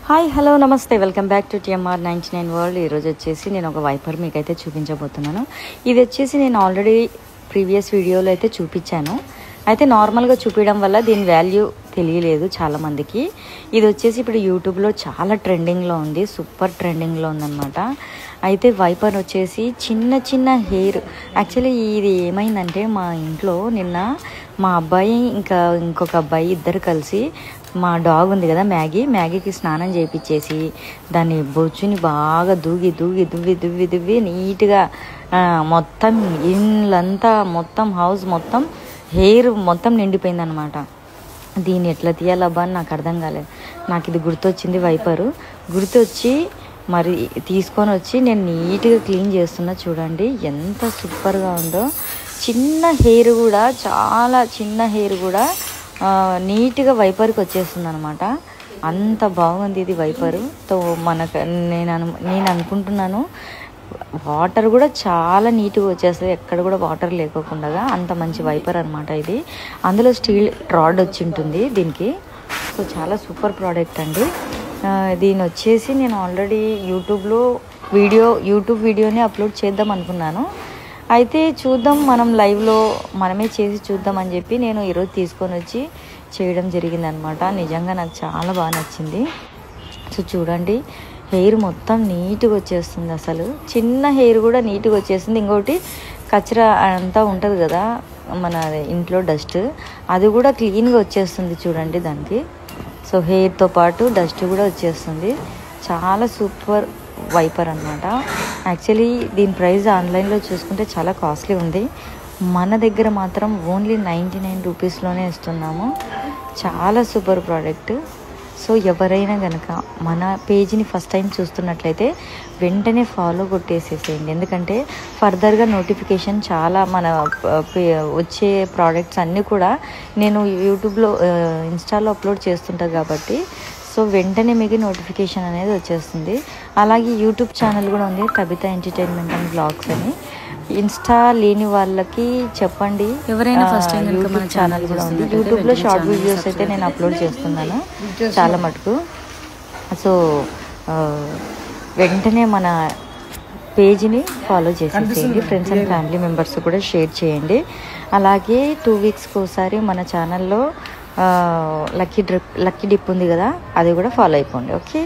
Hi hello నమస్తే welcome back to TMR 99 world. ఈరోజు వచ్చేసి నేను ఒక వైపర్ మీకైతే చూపించబోతున్నాను. ఇది వచ్చేసి నేను ఆల్రెడీ ప్రీవియస్ వీడియోలో అయితే చూపించాను. అయితే నార్మల్గా చూపించడం వల్ల దీని వాల్యూ తెలియలేదు చాలామందికి. ఇది వచ్చేసి ఇప్పుడు యూట్యూబ్లో చాలా ట్రెండింగ్లో ఉంది, సూపర్ ట్రెండింగ్లో ఉందన్నమాట. అయితే వైపర్ వచ్చేసి చిన్న చిన్న హెయిర్, యాక్చువల్లీ ఇది ఏమైందంటే మా ఇంట్లో నిన్న మా అబ్బాయి ఇంకా ఇంకొక అబ్బాయి ఇద్దరు కలిసి మా డాగ్ ఉంది కదా మ్యాగీకి స్నానం చేయించేసి దాన్ని బొచ్చుని బాగా దువ్వి నీట్గా మొత్తం ఇళ్ళంతా మొత్తం హౌస్ మొత్తం హెయిర్ మొత్తం నిండిపోయింది అనమాట. దీన్ని ఎట్లా తీయాలబ్బా అని నాకు అర్థం కాలేదు. నాకు ఇది గుర్తొచ్చింది, వైపరు గుర్తొచ్చి మరి తీసుకొని వచ్చి నేను నీట్గా క్లీన్ చేస్తున్నా. చూడండి ఎంత సూపర్గా ఉందో. చిన్న హెయిర్ కూడా, చాలా చిన్న హెయిర్ కూడా నీట్గా వైపర్కి వచ్చేస్తుంది అనమాట. అంత బాగుంది ఇది వైపరు. తో నేను అనుకుంటున్నాను వాటర్ కూడా చాలా నీట్గా వచ్చేస్తుంది, ఎక్కడ కూడా వాటర్ లేకోకుండా. అంత మంచి వైపర్ అనమాట ఇది. అందులో స్టీల్ రాడ్ వచ్చి ఉంటుంది దీనికి. సో చాలా సూపర్ ప్రోడక్ట్ అండి. దీని వచ్చేసి నేను ఆల్రెడీ యూట్యూబ్ వీడియోని అప్లోడ్ చేద్దాం అనుకున్నాను. అయితే చూద్దాం, మనం లైవ్లో మనమే చేసి చూద్దాం అని చెప్పి నేను ఈరోజు తీసుకొని వచ్చి చేయడం జరిగిందనమాట. నిజంగా నాకు చాలా బాగా నచ్చింది. సో చూడండి, హెయిర్ మొత్తం నీట్గా వచ్చేస్తుంది. అసలు చిన్న హెయిర్ కూడా నీట్గా వచ్చేస్తుంది. ఇంకోటి కచరా అంతా ఉంటుంది కదా మన ఇంట్లో, డస్ట్, అది కూడా క్లీన్గా వచ్చేస్తుంది చూడండి దానికి. సో హెయిర్తో పాటు డస్ట్ కూడా వచ్చేస్తుంది. చాలా సూపర్ వైపర్ అనమాట. యాక్చువల్లీ దీని ప్రైస్ ఆన్లైన్లో చూసుకుంటే చాలా కాస్ట్లీ ఉంది. మన దగ్గర మాత్రం ఓన్లీ 99 రూపీస్లోనే ఇస్తున్నాము. చాలా సూపర్ ప్రోడక్ట్. సో ఎవరైనా కనుక మన పేజీని ఫస్ట్ టైం చూస్తున్నట్లయితే వెంటనే ఫాలో కొట్టేసేసేయండి. ఎందుకంటే ఫర్దర్గా నోటిఫికేషన్ చాలా మన వచ్చే ప్రోడక్ట్స్ అన్నీ కూడా నేను యూట్యూబ్లో ఇన్స్టాలో అప్లోడ్ చేస్తుంటాను కాబట్టి సో వెంటనే మీకు నోటిఫికేషన్ అనేది వచ్చేస్తుంది. అలాగే యూట్యూబ్ ఛానల్ కూడా ఉంది, తబితా ఎంటర్టైన్మెంట్ అండ్ బ్లాగ్స్ అని. ఇన్స్టా లేని వాళ్ళకి చెప్పండి, ఎవరైనా ఫస్ట్ టైం యూట్యూబ్ ఛానల్ కూడా ఉంది. యూట్యూబ్లో షార్ట్ వీడియోస్ అయితే నేను అప్లోడ్ చేస్తున్నాను చాలా మటుకు. సో వెంటనే మన పేజీని ఫాలో చేసేసేయండి. ఫ్రెండ్స్ అండ్ ఫ్యామిలీ మెంబర్స్ కూడా షేర్ చేయండి. అలాగే 2 వీక్స్కి ఒకసారి మన ఛానల్లో లక్కీ డిప్ ఉంది కదా, అది కూడా ఫాలో అయిపోండి. ఓకే.